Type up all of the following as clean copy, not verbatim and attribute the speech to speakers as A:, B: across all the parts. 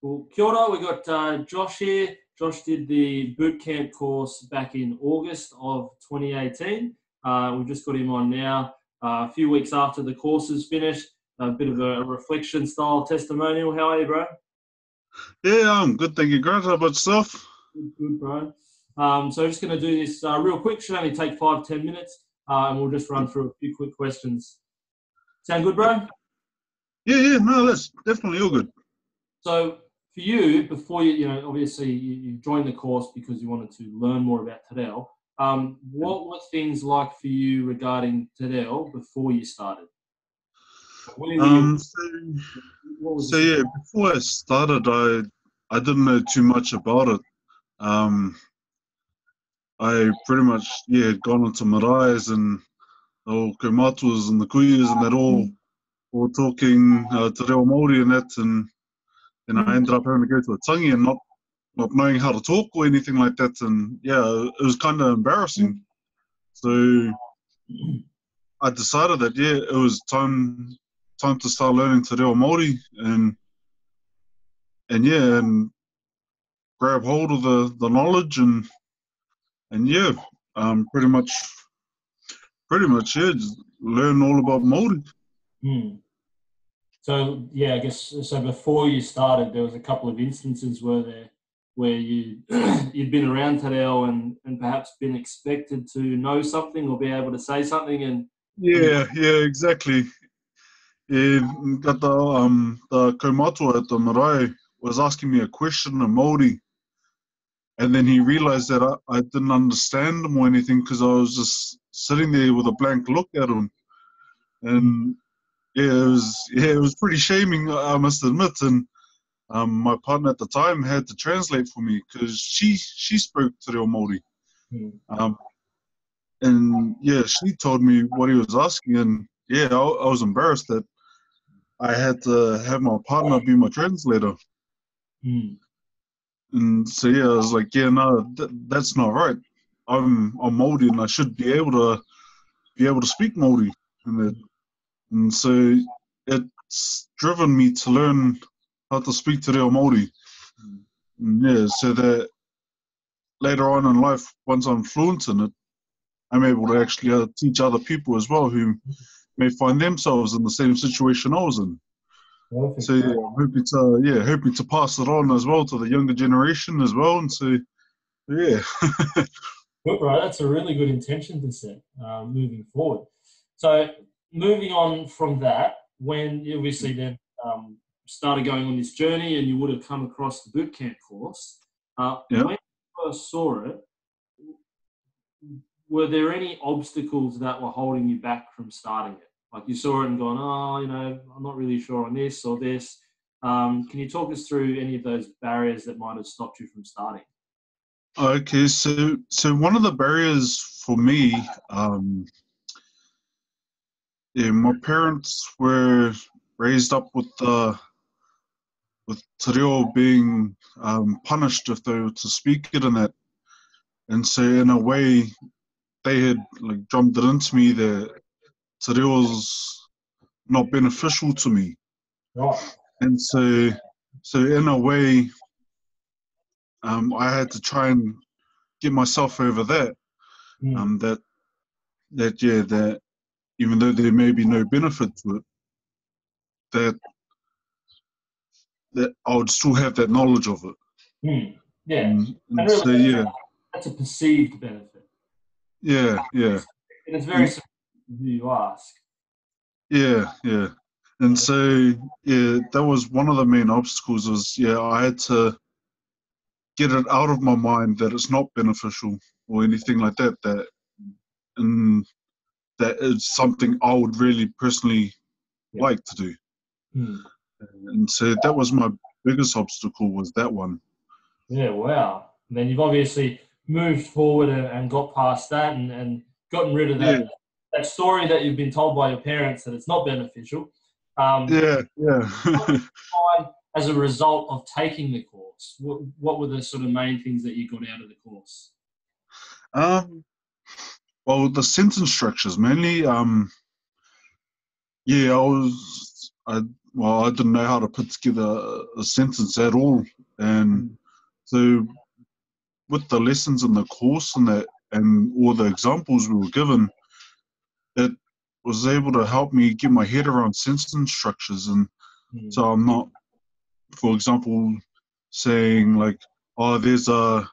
A: Well, kia ora, we got Josh here. Josh did the bootcamp course back in August of 2018. We've just got him on now, a few weeks after the course is finished. A bit of a reflection style testimonial. How are you, bro?
B: Yeah, I'm good, thank you, Grant. How about yourself?
A: Good, bro. So we're just going to do this real quick. Should only take 5-10 minutes, and we'll just run through a few quick questions. Sound good, bro?
B: Yeah, no, that's definitely all good.
A: So for you, before you obviously you joined the course because you wanted to learn more about Te Reo. What were things like for you regarding Te Reo before you started?
B: So yeah, before I started, I didn't know too much about it. I pretty much had gone into maraes and the kaumatuas and the kuias and that all talking Te Reo Māori and that, and I ended up having to go to a tangi and not knowing how to talk or anything like that, and yeah, it was kind of embarrassing. So I decided that it was time to start learning Te Reo Māori and grab hold of the knowledge and pretty much just learn all about Māori.
A: So yeah, I guess so. Before you started, there was a couple of instances where you you'd been around Te Reo and perhaps been expected to know something or be able to say something, and
B: yeah, exactly. Yeah, got the kaumatua at the marae was asking me a question in Māori, and then he realized that I didn't understand him or anything because I was just sitting there with a blank look at him, and it was pretty shaming, I must admit. And my partner at the time had to translate for me because she spoke Te Reo Māori. And she told me what he was asking, and I was embarrassed that I had to have my partner be my translator. And so I was like, no, that's not right. I'm Māori and I should be able to speak Māori. And so it's driven me to learn how to speak Te Reo Māori. And so that later on in life, once I'm fluent in it, I'm able to actually teach other people as well who may find themselves in the same situation I was in.
A: Perfect.
B: So I'm hoping to pass it on as well to the younger generation as well. And so
A: good, right? That's a really good intention to set moving forward. So moving on from that, when you obviously then started going on this journey and you would have come across the bootcamp course, when you first saw it, were there any obstacles that were holding you back from starting it? Like you saw it and gone, I'm not really sure on this or this. Can you talk us through any of those barriers that might have stopped you from starting?
B: Okay, so one of the barriers for me, my parents were raised up with Te Reo being punished if they were to speak it in that, and so in a way they had like drummed it into me that Te Reo's not beneficial to me.
A: Right.
B: And so in a way, I had to try and get myself over that. That even though there may be no benefit to it, that I would still have that knowledge of it.
A: Yeah.
B: And
A: really,
B: so
A: that's a perceived benefit.
B: Yeah.
A: And it's very simple who you ask.
B: Yeah. And so that was one of the main obstacles. Was I had to get it out of my mind that it's not beneficial or anything like that. That is something I would really personally like to do. And so that was my biggest obstacle, was that one.
A: Yeah, wow. And then you've obviously moved forward and got past that and gotten rid of that story that you've been told by your parents that it's not beneficial. As a result of taking the course, what were the sort of main things that you got out of the course?
B: Well, the sentence structures mainly. well, I didn't know how to put together a sentence at all. And so with the lessons in the course and that, and all the examples we were given, it was able to help me get my head around sentence structures. And so I'm not, for example, saying like, oh, there's a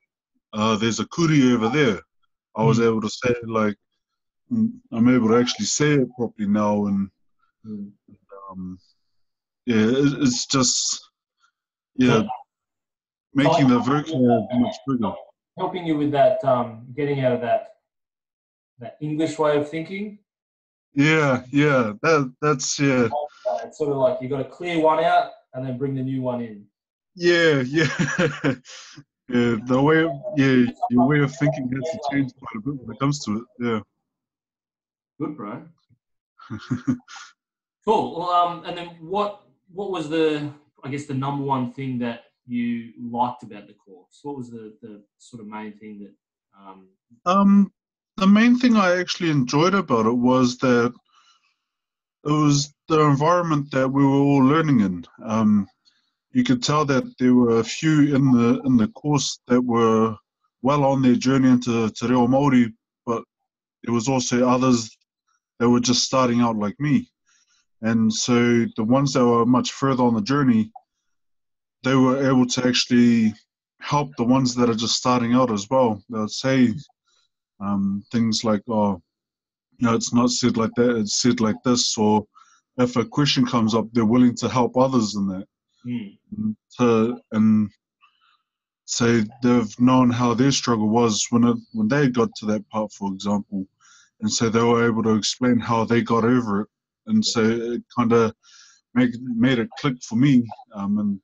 B: kuri over there. I was able to say like, I'm able to actually say it properly now. And it's just, making the vocab much bigger.
A: Helping you with that, getting out of that English way of thinking.
B: That's
A: It's sort of like you got to clear one out and then bring the new one in.
B: The way, your way of thinking has to change quite a bit when it comes to it. Yeah.
A: Good, bro. Cool. Well, and then what was the number one thing that you liked about the course? What was the sort of main thing that?
B: The main thing I actually enjoyed about it was that it was the environment that we were all learning in. You could tell that there were a few in the course that were well on their journey into Te Reo Māori, but there was also others that were just starting out like me. And so the ones that were much further on the journey, they were able to actually help the ones that are just starting out as well. They would say things like, oh, it's not said like that, it's said like this, or if a question comes up, they're willing to help others in that. And so they've known how their struggle was when they got to that part, for example. And so they were able to explain how they got over it. And so it kind of made it click for me, and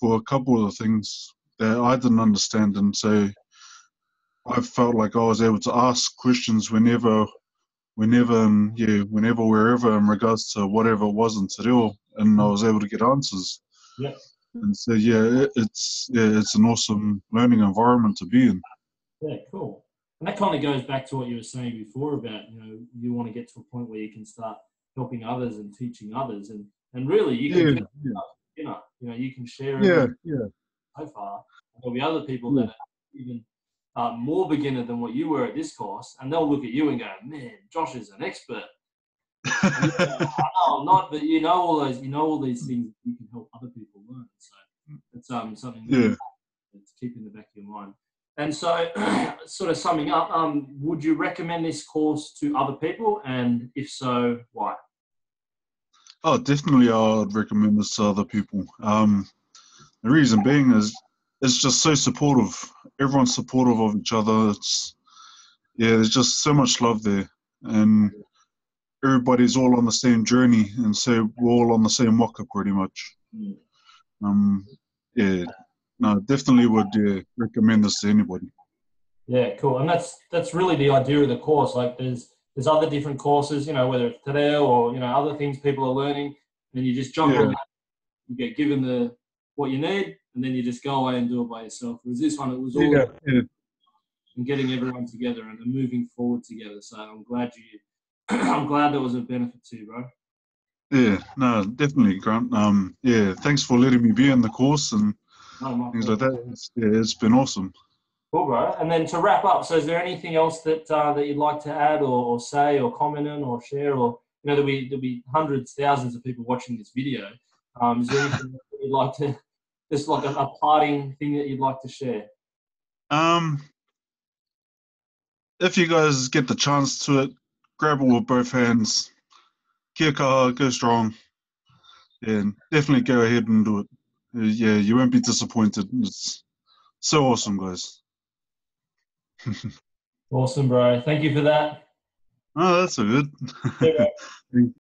B: for a couple of the things that I didn't understand. And so I felt like I was able to ask questions whenever, wherever, in regards to whatever it was in Te Reo, and I was able to get answers.
A: Yeah.
B: And so it's an awesome learning environment to be in.
A: Yeah, cool. And that kind of goes back to what you were saying before about, you want to get to a point where you can start helping others and teaching others, and really you can you can share it so far. There'll be other people that are even more beginner than what you were at this course, and they'll look at you and go, man, Josh is an expert. And I know I'm not, but all these things you can help other people learn. So it's something to keep in the back of your mind. And so, sort of summing up, would you recommend this course to other people? And if so, why?
B: Oh, definitely I would recommend this to other people. The reason being is it's just so supportive. Everyone's supportive of each other. There's just so much love there. And everybody's all on the same journey. And so we're all on the same waka pretty much. Definitely would recommend this to anybody.
A: Yeah, cool. And that's really the idea of the course. Like there's other different courses, whether it's Te Reo or other things people are learning, and you just jump in, you get given what you need, and then you just go away and do it by yourself. Whereas this one, it was all and getting everyone together and moving forward together. So I'm glad that was a benefit to you, bro.
B: Yeah, no, definitely, Grant. Thanks for letting me be in the course and things like that. It's been awesome.
A: Cool, bro. And then to wrap up, so is there anything else that you'd like to add or say or comment on or share, or there'll be hundreds, thousands of people watching this video. Is there anything that you'd like to, just like a parting thing that you'd like to share?
B: If you guys get the chance to it, grab it with both hands. Kia kaha, go strong. And definitely go ahead and do it. You won't be disappointed. It's so awesome, guys.
A: Awesome, bro. Thank you for that.
B: Oh, that's so good.